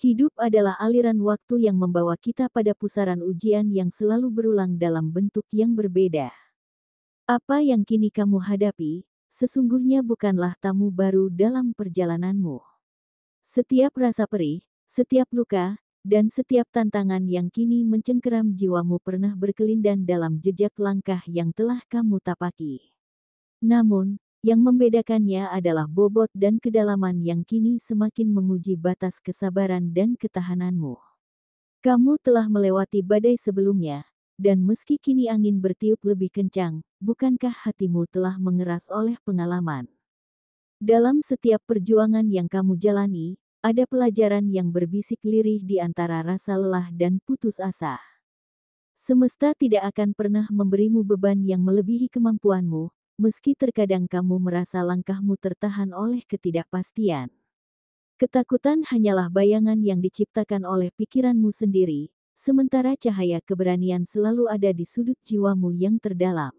Hidup adalah aliran waktu yang membawa kita pada pusaran ujian yang selalu berulang dalam bentuk yang berbeda. Apa yang kini kamu hadapi, sesungguhnya bukanlah tamu baru dalam perjalananmu. Setiap rasa perih, setiap luka, dan setiap tantangan yang kini mencengkeram jiwamu pernah berkelindan dalam jejak langkah yang telah kamu tapaki. Namun, yang membedakannya adalah bobot dan kedalaman yang kini semakin menguji batas kesabaran dan ketahananmu. Kamu telah melewati badai sebelumnya, dan meski kini angin bertiup lebih kencang, bukankah hatimu telah mengeras oleh pengalaman? Dalam setiap perjuangan yang kamu jalani, ada pelajaran yang berbisik lirih di antara rasa lelah dan putus asa. Semesta tidak akan pernah memberimu beban yang melebihi kemampuanmu, meski terkadang kamu merasa langkahmu tertahan oleh ketidakpastian. Ketakutan hanyalah bayangan yang diciptakan oleh pikiranmu sendiri, sementara cahaya keberanian selalu ada di sudut jiwamu yang terdalam.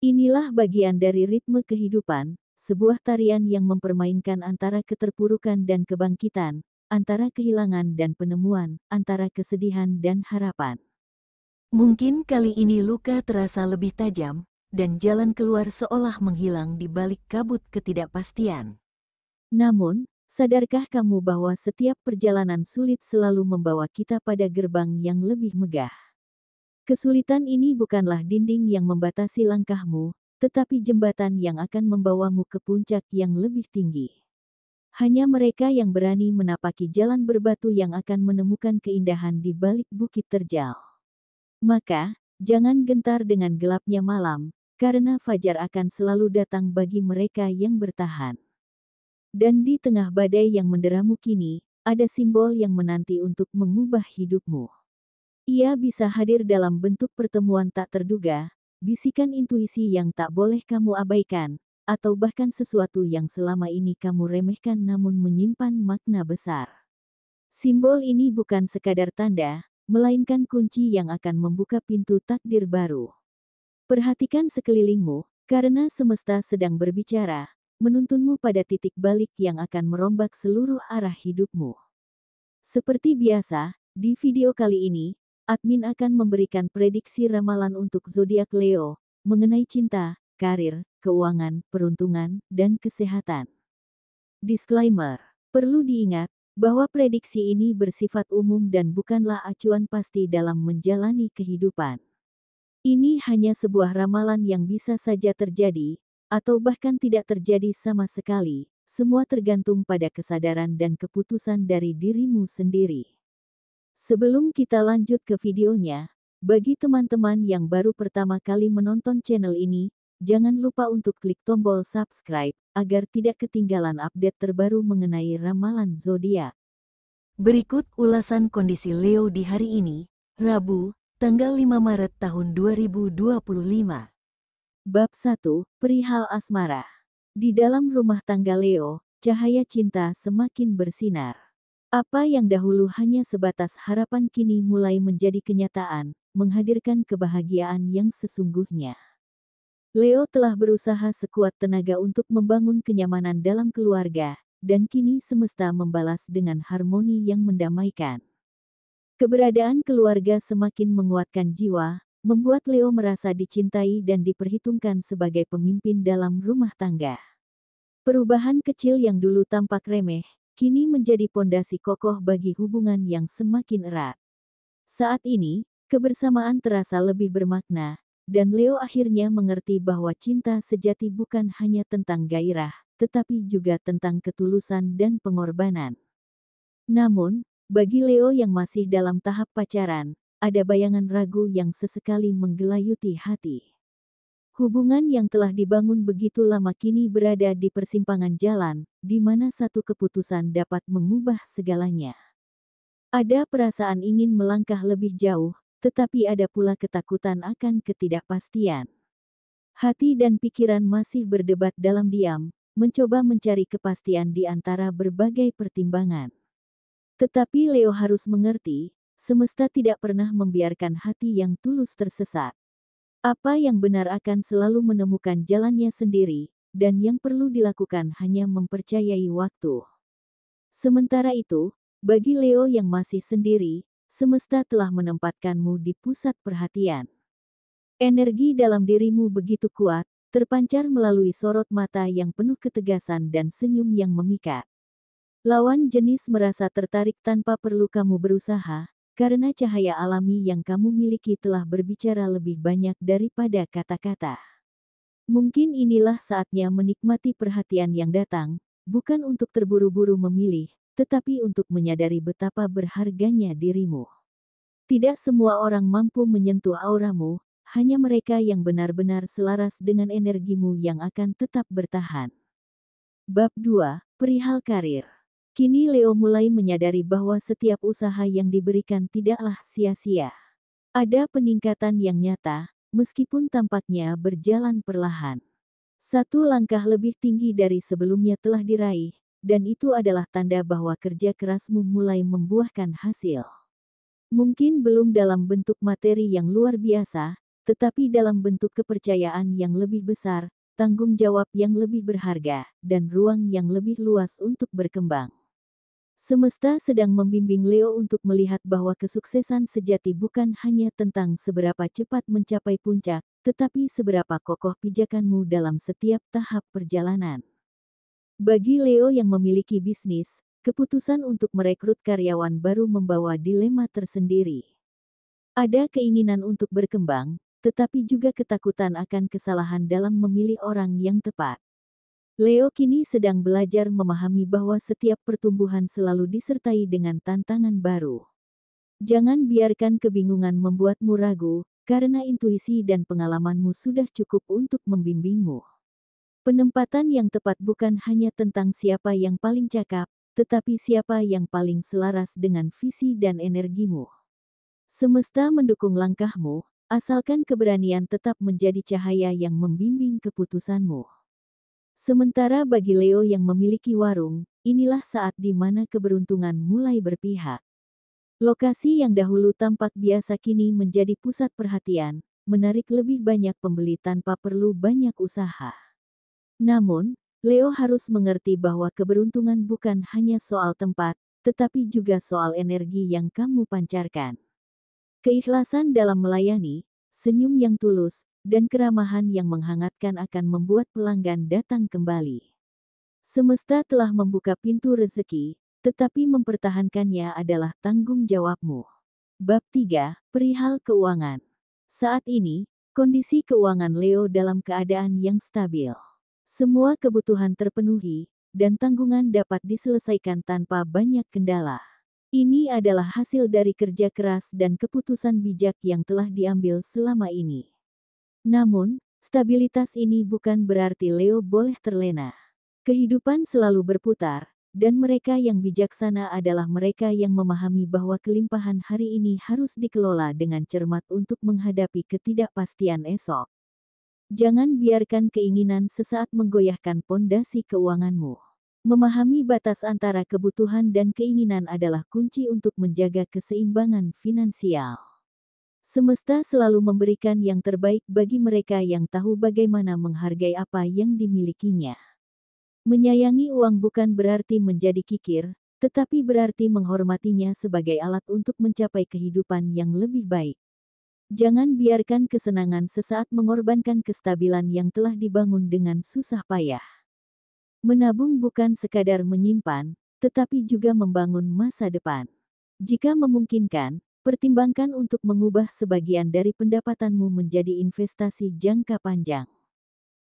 Inilah bagian dari ritme kehidupan, sebuah tarian yang mempermainkan antara keterpurukan dan kebangkitan, antara kehilangan dan penemuan, antara kesedihan dan harapan. Mungkin kali ini luka terasa lebih tajam, dan jalan keluar seolah menghilang di balik kabut ketidakpastian. Namun, sadarkah kamu bahwa setiap perjalanan sulit selalu membawa kita pada gerbang yang lebih megah? Kesulitan ini bukanlah dinding yang membatasi langkahmu, tetapi jembatan yang akan membawamu ke puncak yang lebih tinggi. Hanya mereka yang berani menapaki jalan berbatu yang akan menemukan keindahan di balik bukit terjal. Maka, jangan gentar dengan gelapnya malam, karena fajar akan selalu datang bagi mereka yang bertahan. Dan di tengah badai yang menderamu kini, ada simbol yang menanti untuk mengubah hidupmu. Ia bisa hadir dalam bentuk pertemuan tak terduga, bisikan intuisi yang tak boleh kamu abaikan, atau bahkan sesuatu yang selama ini kamu remehkan namun menyimpan makna besar. Simbol ini bukan sekadar tanda, melainkan kunci yang akan membuka pintu takdir baru. Perhatikan sekelilingmu, karena semesta sedang berbicara, menuntunmu pada titik balik yang akan merombak seluruh arah hidupmu. Seperti biasa, di video kali ini, admin akan memberikan prediksi ramalan untuk zodiak Leo, mengenai cinta, karir, keuangan, peruntungan, dan kesehatan. Disclaimer, perlu diingat, bahwa prediksi ini bersifat umum dan bukanlah acuan pasti dalam menjalani kehidupan. Ini hanya sebuah ramalan yang bisa saja terjadi, atau bahkan tidak terjadi sama sekali, semua tergantung pada kesadaran dan keputusan dari dirimu sendiri. Sebelum kita lanjut ke videonya, bagi teman-teman yang baru pertama kali menonton channel ini, jangan lupa untuk klik tombol subscribe, agar tidak ketinggalan update terbaru mengenai ramalan zodiak. Berikut ulasan kondisi Leo di hari ini, Rabu, tanggal 5 Maret tahun 2025. Bab 1, Perihal Asmara. Di dalam rumah tangga Leo, cahaya cinta semakin bersinar. Apa yang dahulu hanya sebatas harapan kini mulai menjadi kenyataan, menghadirkan kebahagiaan yang sesungguhnya. Leo telah berusaha sekuat tenaga untuk membangun kenyamanan dalam keluarga, dan kini semesta membalas dengan harmoni yang mendamaikan. Keberadaan keluarga semakin menguatkan jiwa, membuat Leo merasa dicintai dan diperhitungkan sebagai pemimpin dalam rumah tangga. Perubahan kecil yang dulu tampak remeh, kini menjadi pondasi kokoh bagi hubungan yang semakin erat. Saat ini, kebersamaan terasa lebih bermakna, dan Leo akhirnya mengerti bahwa cinta sejati bukan hanya tentang gairah, tetapi juga tentang ketulusan dan pengorbanan. Namun, bagi Leo yang masih dalam tahap pacaran, ada bayangan ragu yang sesekali menggelayuti hati. Hubungan yang telah dibangun begitu lama kini berada di persimpangan jalan, di mana satu keputusan dapat mengubah segalanya. Ada perasaan ingin melangkah lebih jauh, tetapi ada pula ketakutan akan ketidakpastian. Hati dan pikiran masih berdebat dalam diam, mencoba mencari kepastian di antara berbagai pertimbangan. Tetapi Leo harus mengerti, semesta tidak pernah membiarkan hati yang tulus tersesat. Apa yang benar akan selalu menemukan jalannya sendiri, dan yang perlu dilakukan hanya mempercayai waktu. Sementara itu, Bagi Leo yang masih sendiri, semesta telah menempatkanmu di pusat perhatian. Energi dalam dirimu begitu kuat, terpancar melalui sorot mata yang penuh ketegasan dan senyum yang memikat. Lawan jenis merasa tertarik tanpa perlu kamu berusaha, karena cahaya alami yang kamu miliki telah berbicara lebih banyak daripada kata-kata. Mungkin inilah saatnya menikmati perhatian yang datang, bukan untuk terburu-buru memilih, tetapi untuk menyadari betapa berharganya dirimu. Tidak semua orang mampu menyentuh auramu, hanya mereka yang benar-benar selaras dengan energimu yang akan tetap bertahan. Bab 2, Perihal Karir. Kini Leo mulai menyadari bahwa setiap usaha yang diberikan tidaklah sia-sia. Ada peningkatan yang nyata, meskipun tampaknya berjalan perlahan. Satu langkah lebih tinggi dari sebelumnya telah diraih, dan itu adalah tanda bahwa kerja kerasmu mulai membuahkan hasil. Mungkin belum dalam bentuk materi yang luar biasa, tetapi dalam bentuk kepercayaan yang lebih besar, tanggung jawab yang lebih berharga, dan ruang yang lebih luas untuk berkembang. Semesta sedang membimbing Leo untuk melihat bahwa kesuksesan sejati bukan hanya tentang seberapa cepat mencapai puncak, tetapi seberapa kokoh pijakanmu dalam setiap tahap perjalanan. Bagi Leo yang memiliki bisnis, keputusan untuk merekrut karyawan baru membawa dilema tersendiri. Ada keinginan untuk berkembang, tetapi juga ketakutan akan kesalahan dalam memilih orang yang tepat. Leo kini sedang belajar memahami bahwa setiap pertumbuhan selalu disertai dengan tantangan baru. Jangan biarkan kebingungan membuatmu ragu, karena intuisi dan pengalamanmu sudah cukup untuk membimbingmu. Penempatan yang tepat bukan hanya tentang siapa yang paling cakap, tetapi siapa yang paling selaras dengan visi dan energimu. Semesta mendukung langkahmu, asalkan keberanian tetap menjadi cahaya yang membimbing keputusanmu. Sementara bagi Leo yang memiliki warung, inilah saat di mana keberuntungan mulai berpihak. Lokasi yang dahulu tampak biasa kini menjadi pusat perhatian, menarik lebih banyak pembeli tanpa perlu banyak usaha. Namun, Leo harus mengerti bahwa keberuntungan bukan hanya soal tempat, tetapi juga soal energi yang kamu pancarkan. Keikhlasan dalam melayani, senyum yang tulus, dan keramahan yang menghangatkan akan membuat pelanggan datang kembali. Semesta telah membuka pintu rezeki, tetapi mempertahankannya adalah tanggung jawabmu. Bab 3, Perihal Keuangan. Saat ini, kondisi keuangan Leo dalam keadaan yang stabil. Semua kebutuhan terpenuhi, dan tanggungan dapat diselesaikan tanpa banyak kendala. Ini adalah hasil dari kerja keras dan keputusan bijak yang telah diambil selama ini. Namun, stabilitas ini bukan berarti Leo boleh terlena. Kehidupan selalu berputar, dan mereka yang bijaksana adalah mereka yang memahami bahwa kelimpahan hari ini harus dikelola dengan cermat untuk menghadapi ketidakpastian esok. Jangan biarkan keinginan sesaat menggoyahkan pondasi keuanganmu. Memahami batas antara kebutuhan dan keinginan adalah kunci untuk menjaga keseimbangan finansial. Semesta selalu memberikan yang terbaik bagi mereka yang tahu bagaimana menghargai apa yang dimilikinya. Menyayangi uang bukan berarti menjadi kikir, tetapi berarti menghormatinya sebagai alat untuk mencapai kehidupan yang lebih baik. Jangan biarkan kesenangan sesaat mengorbankan kestabilan yang telah dibangun dengan susah payah. Menabung bukan sekadar menyimpan, tetapi juga membangun masa depan. Jika memungkinkan, pertimbangkan untuk mengubah sebagian dari pendapatanmu menjadi investasi jangka panjang.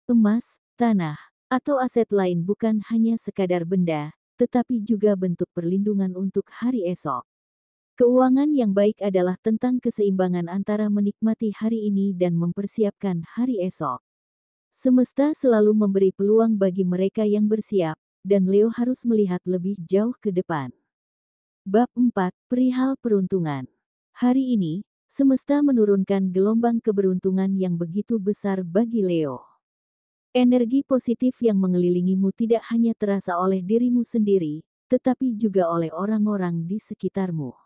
Emas, tanah, atau aset lain bukan hanya sekadar benda, tetapi juga bentuk perlindungan untuk hari esok. Keuangan yang baik adalah tentang keseimbangan antara menikmati hari ini dan mempersiapkan hari esok. Semesta selalu memberi peluang bagi mereka yang bersiap, dan Leo harus melihat lebih jauh ke depan. Bab 4, Perihal Peruntungan. Hari ini, semesta menurunkan gelombang keberuntungan yang begitu besar bagi Leo. Energi positif yang mengelilingimu tidak hanya terasa oleh dirimu sendiri, tetapi juga oleh orang-orang di sekitarmu.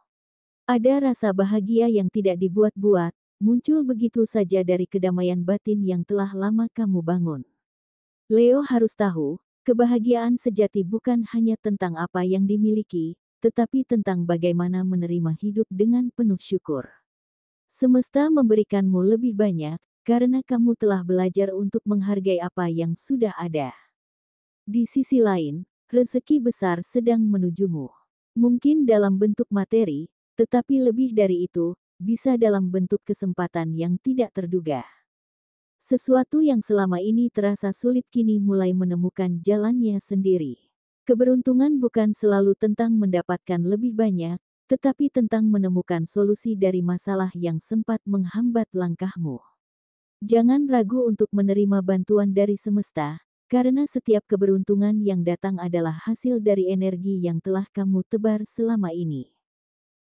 Ada rasa bahagia yang tidak dibuat-buat, muncul begitu saja dari kedamaian batin yang telah lama kamu bangun. Leo harus tahu, kebahagiaan sejati bukan hanya tentang apa yang dimiliki, tetapi tentang bagaimana menerima hidup dengan penuh syukur. Semesta memberikanmu lebih banyak, karena kamu telah belajar untuk menghargai apa yang sudah ada. Di sisi lain, rezeki besar sedang menujumu. Mungkin dalam bentuk materi, tetapi lebih dari itu, bisa dalam bentuk kesempatan yang tidak terduga. Sesuatu yang selama ini terasa sulit kini mulai menemukan jalannya sendiri. Keberuntungan bukan selalu tentang mendapatkan lebih banyak, tetapi tentang menemukan solusi dari masalah yang sempat menghambat langkahmu. Jangan ragu untuk menerima bantuan dari semesta, karena setiap keberuntungan yang datang adalah hasil dari energi yang telah kamu tebar selama ini.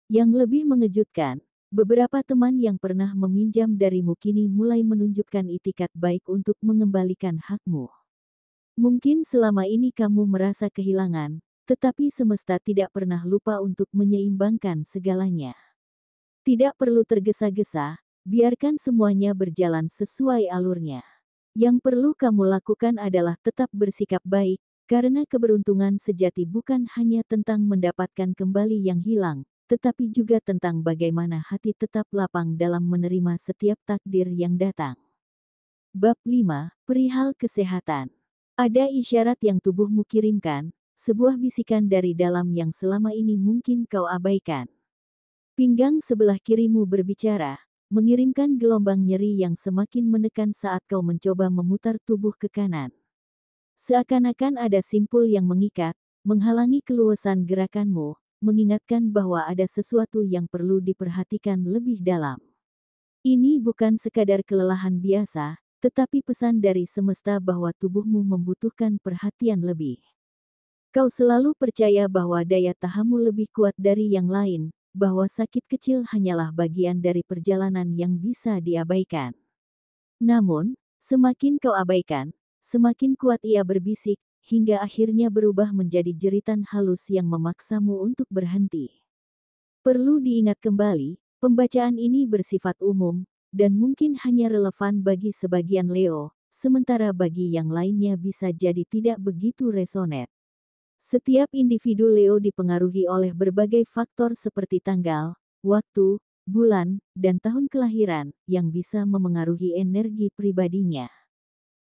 Yang lebih mengejutkan, beberapa teman yang pernah meminjam darimu kini mulai menunjukkan itikat baik untuk mengembalikan hakmu. Mungkin selama ini kamu merasa kehilangan, tetapi semesta tidak pernah lupa untuk menyeimbangkan segalanya. Tidak perlu tergesa-gesa, biarkan semuanya berjalan sesuai alurnya. Yang perlu kamu lakukan adalah tetap bersikap baik, karena keberuntungan sejati bukan hanya tentang mendapatkan kembali yang hilang, tetapi juga tentang bagaimana hati tetap lapang dalam menerima setiap takdir yang datang. Bab 5, Perihal Kesehatan. Ada isyarat yang tubuhmu kirimkan, sebuah bisikan dari dalam yang selama ini mungkin kau abaikan. Pinggang sebelah kirimu berbicara, mengirimkan gelombang nyeri yang semakin menekan saat kau mencoba memutar tubuh ke kanan. Seakan-akan ada simpul yang mengikat, menghalangi keluasan gerakanmu, mengingatkan bahwa ada sesuatu yang perlu diperhatikan lebih dalam. Ini bukan sekadar kelelahan biasa, tetapi pesan dari semesta bahwa tubuhmu membutuhkan perhatian lebih. Kau selalu percaya bahwa daya tahanmu lebih kuat dari yang lain, bahwa sakit kecil hanyalah bagian dari perjalanan yang bisa diabaikan. Namun, semakin kau abaikan, semakin kuat ia berbisik, hingga akhirnya berubah menjadi jeritan halus yang memaksamu untuk berhenti. Perlu diingat kembali, pembacaan ini bersifat umum, dan mungkin hanya relevan bagi sebagian Leo, sementara bagi yang lainnya bisa jadi tidak begitu resonet. Setiap individu Leo dipengaruhi oleh berbagai faktor seperti tanggal, waktu, bulan, dan tahun kelahiran, yang bisa memengaruhi energi pribadinya.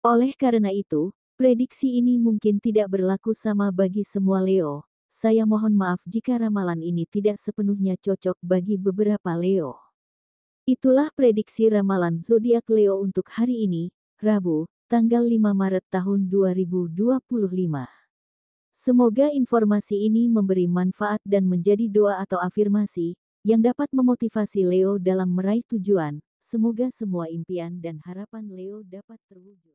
Oleh karena itu, prediksi ini mungkin tidak berlaku sama bagi semua Leo. Saya mohon maaf jika ramalan ini tidak sepenuhnya cocok bagi beberapa Leo. Itulah prediksi ramalan zodiak Leo untuk hari ini, Rabu, tanggal 5 Maret tahun 2025. Semoga informasi ini memberi manfaat dan menjadi doa atau afirmasi yang dapat memotivasi Leo dalam meraih tujuan. Semoga semua impian dan harapan Leo dapat terwujud.